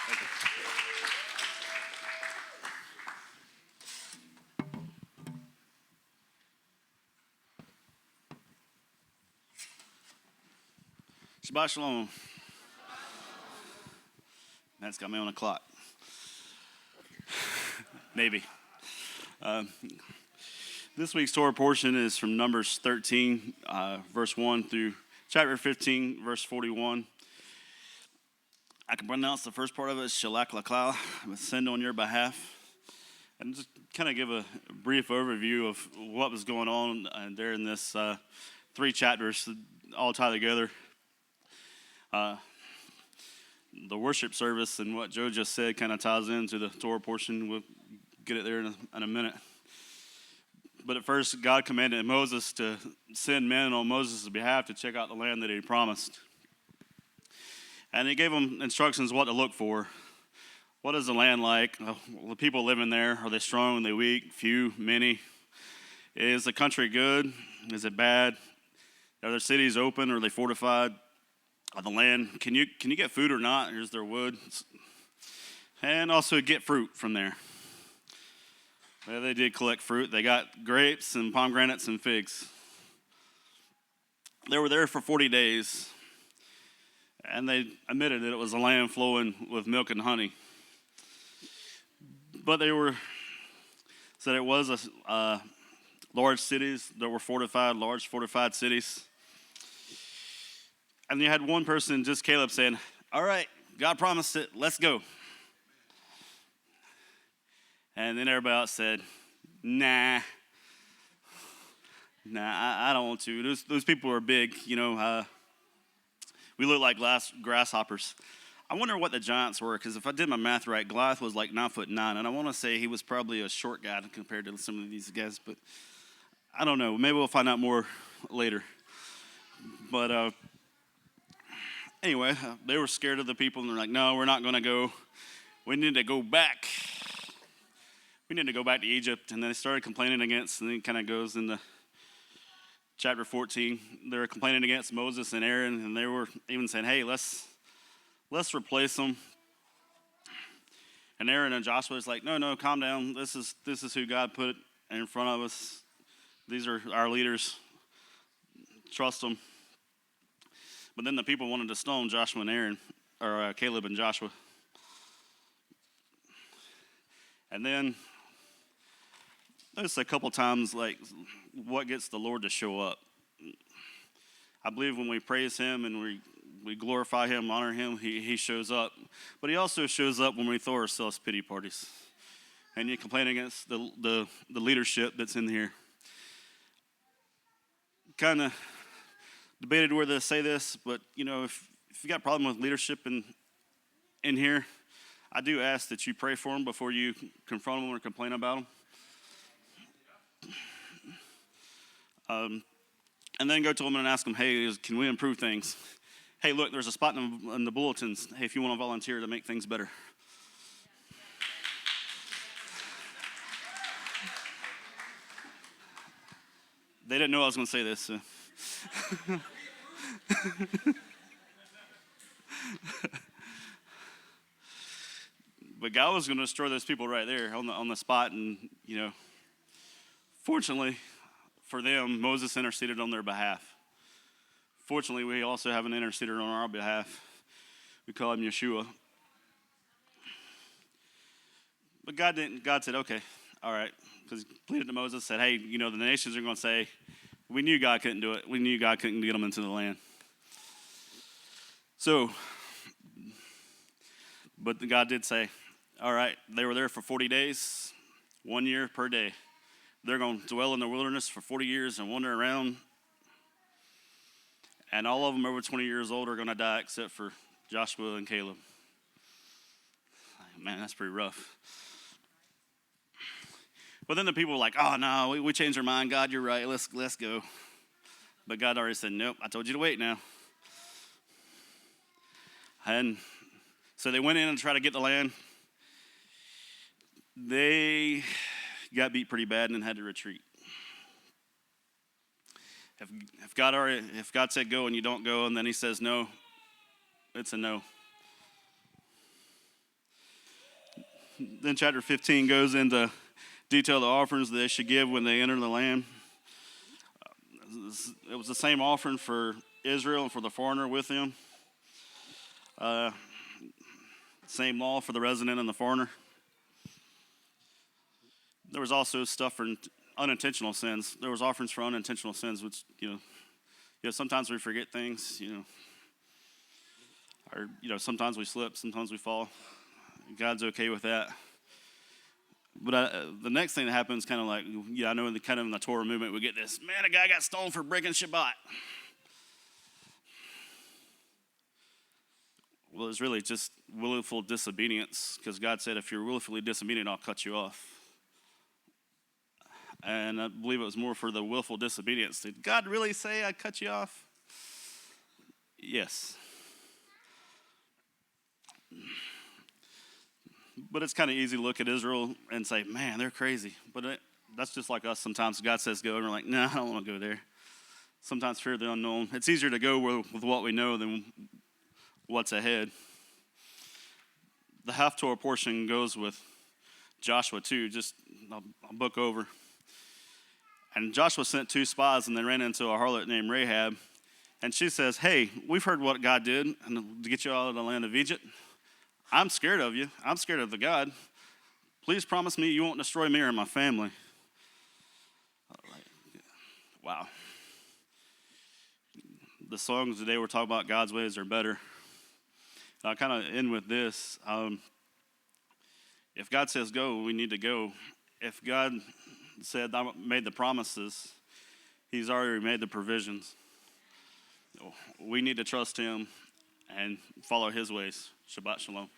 Thank you. Shabbat shalom. That's got me on a clock. Maybe. This week's Torah portion is from Numbers 13, verse 1 through chapter 15, verse 41. I can pronounce the first part of it, Shelach Lakal, send on your behalf. And just kind of give a brief overview of what was going on there in this 3 chapters, all tied together. The worship service and what Joe just said kind of ties into the Torah portion. We'll get it there in a minute. But at first, God commanded Moses to send men on Moses' behalf to check out the land that he promised. And he gave them instructions what to look for. What is the land like? The people living there, are they strong? Are they weak? Few? Many? Is the country good? Is it bad? Are their cities open? Are they fortified? Are the land, can you get food or not? Is there wood? And also get fruit from there. Well, they did collect fruit. They got grapes and pomegranates and figs. They were there for 40 days. And they admitted that it was a land flowing with milk and honey. But said it was large cities that were fortified, large fortified cities. And you had one person, just Caleb, saying, all right, God promised it, let's go. And then everybody else said, nah, I don't want to. Those people are big, we look like grasshoppers. I wonder what the giants were, because if I did my math right, Goliath was like 9'9", and I want to say he was probably a short guy compared to some of these guys, but I don't know. Maybe we'll find out more later. But anyway, they were scared of the people, and they're like, no, we're not going to go. We need to go back. We need to go back to Egypt. And then they started complaining against, and then it kind of goes into chapter 14. They were complaining against Moses and Aaron, and they were even saying, hey, let's replace them. And Aaron and Joshua was like, no, calm down. This is who God put in front of us. These are our leaders. Trust them. But then the people wanted to stone Joshua and Aaron, or Caleb and Joshua. And then there's a couple times, like, what gets the Lord to show up. I believe when we praise him and we glorify him, honor him, he shows up. But he also shows up when we throw ourselves pity parties. And you complain against the leadership that's in here. Kind of debated where to say this, but if you got a problem with leadership in here, I do ask that you pray for them before you confront them or complain about them. And then go to them and ask them, hey, can we improve things? Hey, look, there's a spot in the bulletins. Hey, if you want to volunteer to make things better. They didn't know I was going to say this, so. But God was going to destroy those people right there on the spot, and fortunately for them, Moses interceded on their behalf. Fortunately, we also have an interceder on our behalf. We call him Yeshua. But God didn't. God said, okay, all right, because he pleaded to Moses, said, hey, the nations are going to say, we knew God couldn't do it. We knew God couldn't get them into the land. So, but God did say, all right, they were there for 40 days, 1 year per day. They're going to dwell in the wilderness for 40 years and wander around. And all of them over 20 years old are going to die except for Joshua and Caleb. Man, that's pretty rough. But then the people were like, oh, no, we changed our mind. God, you're right. Let's go. But God already said, nope, I told you to wait now. And so they went in and tried to get the land. They got beat pretty bad and had to retreat. If God said go and you don't go, and then he says no, it's a no. Then chapter 15 goes into detail the offerings that they should give when they enter the land. It was the same offering for Israel and for the foreigner with them. Same law for the resident and the foreigner. There was also stuff for unintentional sins. There was offerings for unintentional sins, which, sometimes we forget things, or, sometimes we slip, sometimes we fall. God's okay with that. But the next thing that happens, kind of like, I know in the Torah movement, we get this, man, a guy got stoned for breaking Shabbat. Well, it's really just willful disobedience, because God said, if you're willfully disobedient, I'll cut you off. And I believe it was more for the willful disobedience. Did God really say I'd cut you off? Yes. But it's kind of easy to look at Israel and say, man, they're crazy. But that's just like us sometimes. God says go, and we're like, no, I don't want to go there. Sometimes fear the unknown. It's easier to go with what we know than what's ahead. The half-Torah portion goes with Joshua 2, just a book over. And Joshua sent 2 spies, and they ran into a harlot named Rahab. And she says, hey, we've heard what God did to get you out of the land of Egypt. I'm scared of you. I'm scared of the God. Please promise me you won't destroy me or my family. Wow. The songs today we're talking about God's ways are better. I'll kind of end with this. If God says go, we need to go. If God said, I made the promises, he's already made the provisions. We need to trust him and follow his ways. Shabbat shalom.